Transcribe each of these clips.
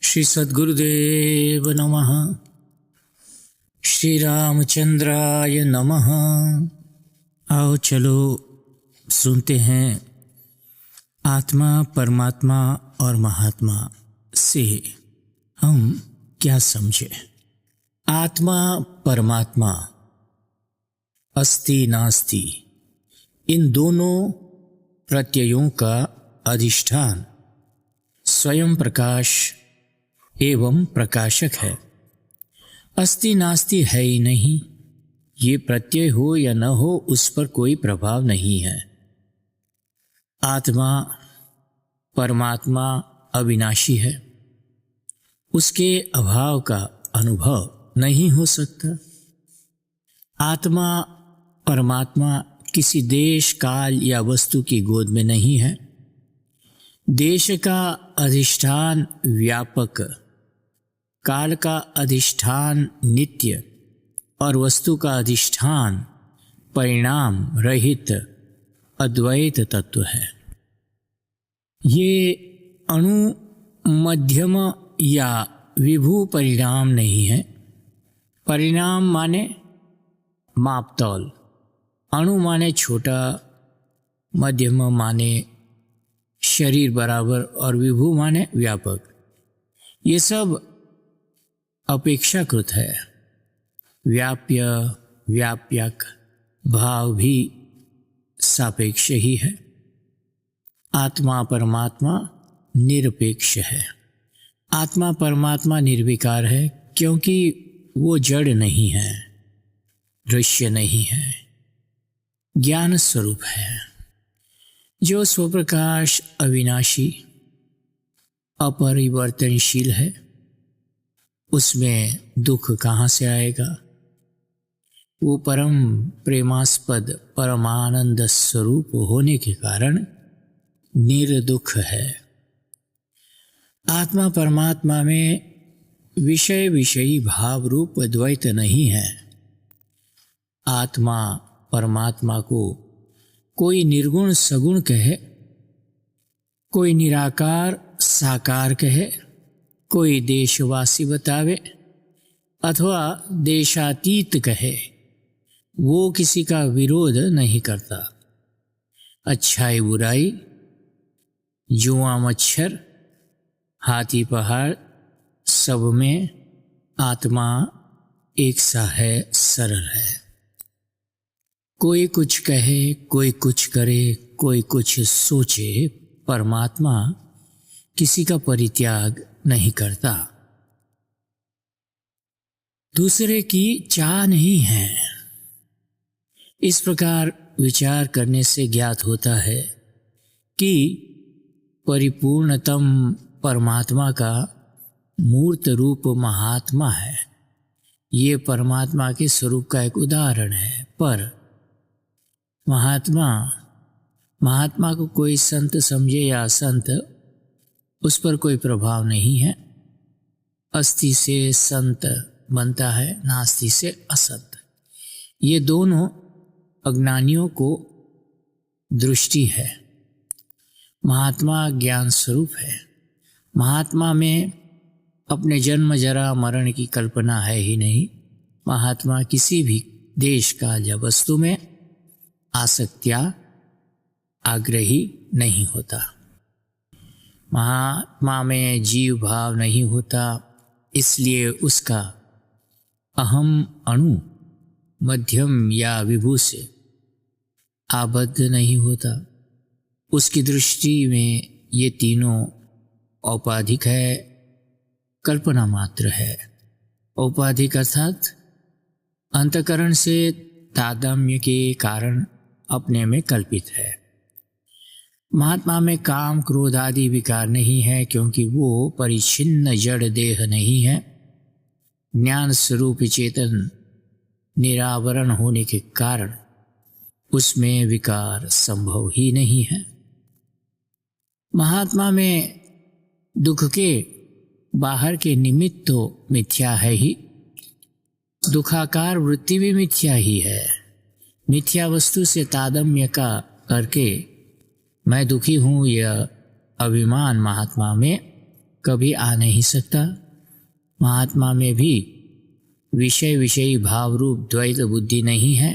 श्री सद्गुरुदेव नमः। श्री रामचंद्राय नमः। आओ चलो सुनते हैं आत्मा, परमात्मा और महात्मा से हम क्या समझे। आत्मा, परमात्मा, अस्ति नास्ति, इन दोनों प्रत्ययों का अधिष्ठान स्वयं प्रकाश एवं प्रकाशक है। अस्ति नास्ति है ही नहीं, ये प्रत्यय हो या न हो उस पर कोई प्रभाव नहीं है। आत्मा, परमात्मा अविनाशी है, उसके अभाव का अनुभव नहीं हो सकता। आत्मा, परमात्मा किसी देश, काल या वस्तु की गोद में नहीं है। देश का अधिष्ठान व्यापक, काल का अधिष्ठान नित्य और वस्तु का अधिष्ठान परिणाम रहित अद्वैत तत्व है। ये अणु मध्यम या विभू परिणाम नहीं है। परिणाम माने मापतौल, अणु माने छोटा, मध्यम माने शरीर बराबर और विभू माने व्यापक। ये सब अपेक्षाकृत है। व्याप्य, व्याप्यक भाव भी सापेक्ष ही है। आत्मा, परमात्मा निरपेक्ष है। आत्मा, परमात्मा निर्विकार है क्योंकि वो जड़ नहीं है, दृश्य नहीं है, ज्ञान स्वरूप है। जो स्वप्रकाश अविनाशी अपरिवर्तनशील है, उसमें दुख कहाँ से आएगा। वो परम प्रेमास्पद परमानंद स्वरूप होने के कारण निर्दुख है। आत्मा, परमात्मा में विषय विषयी भाव रूप द्वैत नहीं है। आत्मा, परमात्मा को कोई निर्गुण सगुण कहे, कोई निराकार साकार कहे, कोई देशवासी बतावे अथवा देशातीत कहे, वो किसी का विरोध नहीं करता। अच्छाई बुराई, जुआ मच्छर, हाथी पहाड़, सब में आत्मा एक सा है, सरल है। कोई कुछ कहे, कोई कुछ करे, कोई कुछ सोचे, परमात्मा किसी का परित्याग नहीं करता। दूसरे की चाह नहीं है। इस प्रकार विचार करने से ज्ञात होता है कि परिपूर्णतम परमात्मा का मूर्त रूप महात्मा है। ये परमात्मा के स्वरूप का एक उदाहरण है। पर महात्मा को कोई संत समझे या असंत, उस पर कोई प्रभाव नहीं है। अस्ति से संत बनता है, नास्ति से असंत। ये दोनों अज्ञानियों को दृष्टि है। महात्मा ज्ञान स्वरूप है। महात्मा में अपने जन्म जरा मरण की कल्पना है ही नहीं। महात्मा किसी भी देश, काल या वस्तु में आसक्तिया आग्रही नहीं होता। महात्मा में जीव भाव नहीं होता, इसलिए उसका अहम अणु मध्यम या विभू से आबद्ध नहीं होता। उसकी दृष्टि में ये तीनों औपाधिक है, कल्पना मात्र है। औपाधिक अर्थात अंतःकरण से तादात्म्य के कारण अपने में कल्पित है। महात्मा में काम, क्रोध आदि विकार नहीं है क्योंकि वो परिच्छिन्न जड़ देह नहीं है। ज्ञान स्वरूप चेतन निरावरण होने के कारण उसमें विकार संभव ही नहीं है। महात्मा में दुख के बाहर के निमित्त तो मिथ्या है ही, दुखाकार वृत्ति भी मिथ्या ही है। मिथ्या वस्तु से तादात्म्य का करके मैं दुखी हूँ, यह अभिमान महात्मा में कभी आ नहीं सकता। महात्मा में भी विषय विषयी भाव रूप द्वैत बुद्धि नहीं है।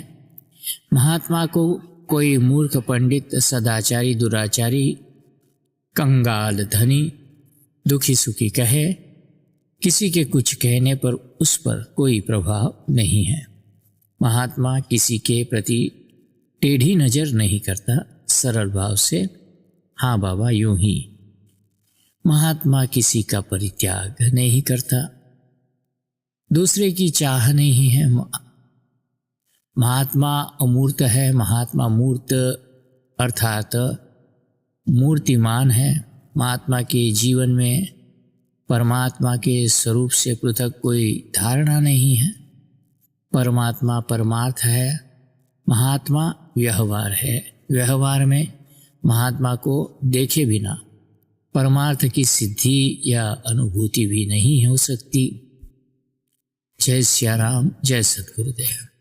महात्मा को कोई मूर्ख पंडित, सदाचारी, दुराचारी, कंगाल, धनी, दुखी सुखी कहे, किसी के कुछ कहने पर उस पर कोई प्रभाव नहीं है। महात्मा किसी के प्रति टेढ़ी नज़र नहीं करता, सरल भाव से हाँ बाबा यूं ही। महात्मा किसी का परित्याग नहीं करता, दूसरे की चाह नहीं है। महात्मा अमूर्त है। महात्मा मूर्त अर्थात मूर्तिमान है। महात्मा के जीवन में परमात्मा के स्वरूप से पृथक कोई धारणा नहीं है। परमात्मा परमार्थ है, महात्मा व्यवहार है। व्यवहार में महात्मा को देखे बिना परमार्थ की सिद्धि या अनुभूति भी नहीं हो सकती। जय सिया राम, जय सद्गुरुदेव।